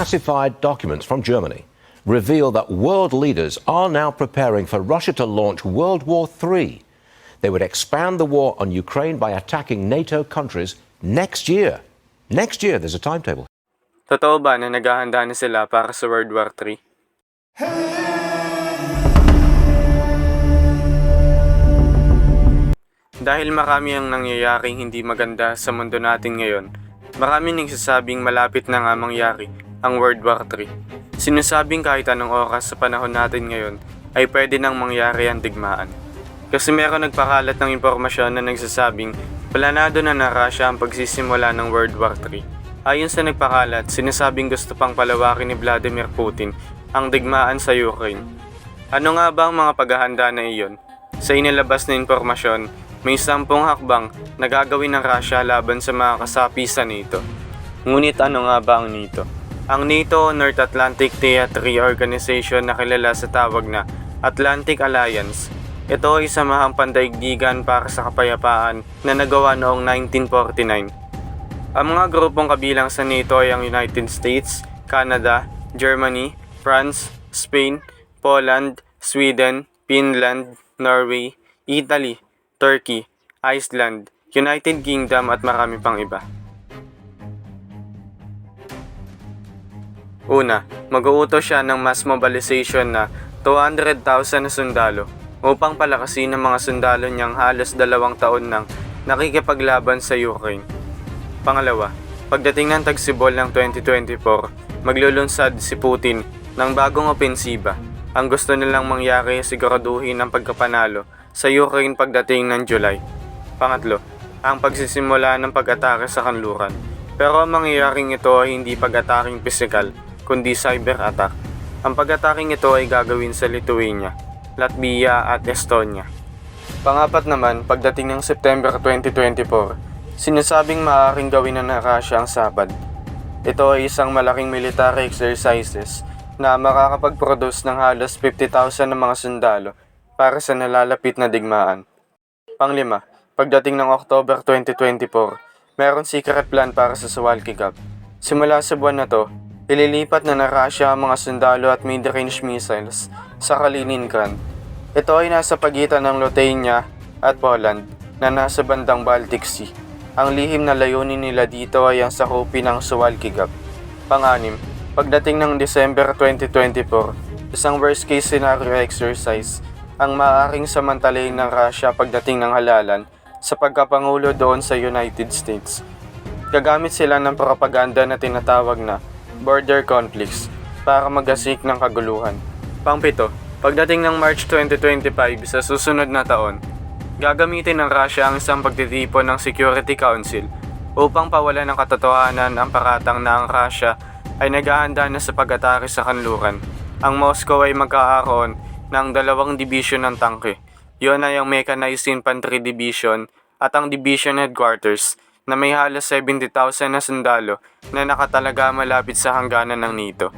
Classified documents from Germany reveal that world leaders are now preparing for Russia to launch World War III. They would expand the war on Ukraine by attacking NATO countries next year. Next year, there's a timetable. Totoo ba na naghahanda na sila para sa World War III? Dahil marami ang nangyayaring hindi maganda sa mundo natin ngayon, marami nagsasabing malapit na nga mangyari ang World War III. Sinasabing kahit anong oras sa panahon natin ngayon ay pwede nang mangyari ang digmaan. Kasi meron nagpakalat ng impormasyon na nagsasabing planado na Russia ang pagsisimula ng World War III. Ayon sa nagpakalat, sinasabing gusto pang palawakin ni Vladimir Putin ang digmaan sa Ukraine. Ano nga ba ang mga paghahanda na iyon? Sa inilabas na impormasyon, may 10 hakbang na gagawin ng Russia laban sa mga kasapi sa NATO. Ngunit ano nga ba ang NATO? Ang NATO, North Atlantic Treaty Organization na kilala sa tawag na Atlantic Alliance. Ito ay samahang pandaigdigan para sa kapayapaan na nagawa noong 1949. Ang mga grupong kabilang sa NATO ay ang United States, Canada, Germany, France, Spain, Poland, Sweden, Finland, Norway, Italy, Turkey, Iceland, United Kingdom at marami pang iba. Una, mag-uutos siya ng mass mobilization na 200,000 na sundalo upang palakasin ang mga sundalo niyang halos 2 taon nang nakikipaglaban sa Ukraine. Pangalawa, pagdating ng tagsibol ng 2024, maglulunsad si Putin ng bagong opensiba. Ang gusto nilang mangyari siguraduhin ang pagkapanalo sa Ukraine pagdating ng July. Pangatlo, ang pagsisimula ng pag-atake sa kanluran. Pero ang mangyayaring ito ay hindi pag-ataking pisikal, kundi cyber attack. Ang pag-ataking ito ay gagawin sa Lithuania, Latvia at Estonia. Pangapat naman, pagdating ng September 2024, sinasabing maaaring gawin na Russia ang Sabad. Ito ay isang malaking military exercises na makakapag-produce ng halos 50,000 ng mga sundalo para sa nalalapit na digmaan. Panglima, pagdating ng October 2024, meron secret plan para sa Suwalki Gap. Simula sa buwan na to, ililipat na Russia ang mga sundalo at mid-range missiles sa Kaliningrad. Ito ay nasa pagitan ng Lithuania at Poland na nasa bandang Baltic Sea. Ang lihim na layunin nila dito ay ang sakupin ng Suwalki Gap. Pang-anim, pagdating ng December 2024, isang worst-case scenario exercise ang maaaring samantalahin ng Russia pagdating ng halalan sa pagkapangulo doon sa United States. Gagamit sila ng propaganda na tinatawag na border conflicts para magasik ng kaguluhan. Pang-pito, pagdating ng March 2025 sa susunod na taon, gagamitin ng Russia ang isang pagtitipon ng Security Council upang pawalan ng katotohanan ang paratang na ang Russia ay naghahanda na sa pag-atake sa kanluran. Ang Moscow ay magkakaroon ng 2 division ng tangke. Yun ay ang Mechanized Infantry Division at ang Division Headquarters na may halos 70,000 na sundalo na nakatalaga malapit sa hangganan ng NATO.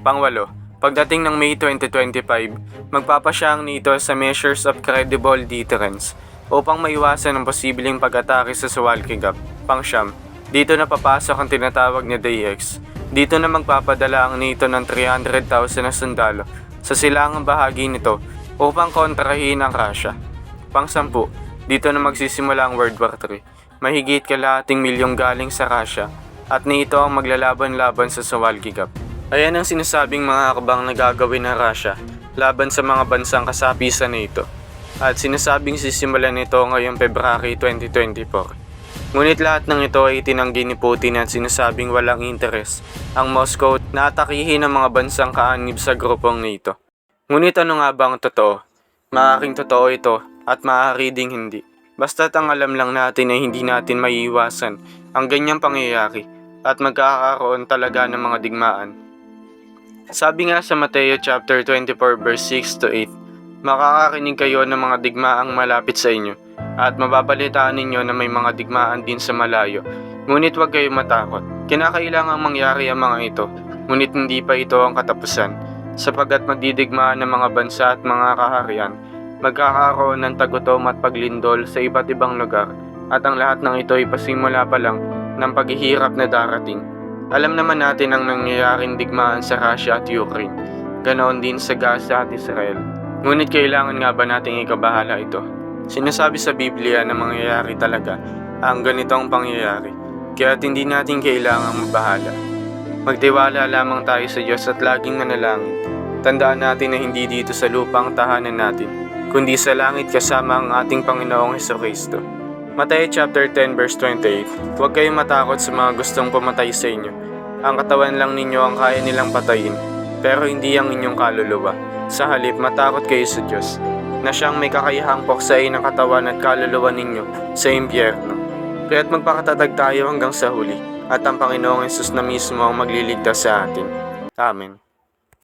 Pangwalo, pagdating ng May 2025, magpapasya ang NATO sa measures of credible deterrence upang maiwasan ang posibleng pag-atake sa Suwalki Gap. Pangsyam, dito na papasok ang tinatawag na DX. Dito na magpapadala ang NATO ng 300,000 na sundalo sa silangang bahagi nito upang kontrahin ang Russia. Pang-10, dito na magsisimula ang World War III. Mahigit kalahating milyong galing sa Russia at NATO ang maglalaban-laban sa Suwalki Gap. Ayan ang sinasabing mga hakbang na gagawin ng Russia laban sa mga bansang kasapi sa NATO. At sinasabing sisimulan nito ngayong February 2024. Ngunit lahat ng ito ay tinanggi ni Putin at sinasabing walang interes ang Moscow na atakihin ang mga bansang kaanib sa grupong NATO. Ngunit ano nga ba ang totoo? Maaaring totoo ito at maaari ding hindi. Basta't ang alam lang natin ay hindi natin maiiwasan ang ganyang pangyayari at magkakaroon talaga ng mga digmaan. Sabi nga sa Mateo chapter 24 verse 6 to 8, makakarinig kayo ng mga digmaang malapit sa inyo at mababalitaan ninyo na may mga digmaan din sa malayo. Ngunit huwag kayong matakot. Kinakailangang mangyari ang mga ito, ngunit hindi pa ito ang katapusan, sapagkat magdidigmaan ng mga bansa at mga kaharian. Magkakaroon ng tagutom at paglindol sa iba't ibang lugar, at ang lahat ng ito ay pasimula pa lang ng paghihirap na darating. Alam naman natin ang nangyayaring digmaan sa Russia at Ukraine, ganoon din sa Gaza at Israel. Ngunit kailangan nga ba nating ikabahala ito? Sinasabi sa Biblia na mangyayari talaga ang ganitong pangyayari, kaya hindi natin kailangang mabahala. Magtiwala lamang tayo sa Diyos at laging manalangin. Tandaan natin na hindi dito sa lupa ang tahanan natin, kundi sa langit kasama ang ating Panginoong Hesukristo. Mateo chapter 10 verse 28. Huwag kayong matakot sa mga gustong pumatay sa inyo. Ang katawan lang ninyo ang kaya nilang patayin, pero hindi ang inyong kaluluwa. Sa halip, matakot kayo sa Diyos, na siyang may kakayahang puksain ang katawan at kaluluwa ninyo sa impyerno. Kaya't magpakatatag tayo hanggang sa huli, at ang Panginoong Hesus na mismo ang magliligtas sa atin. Amen.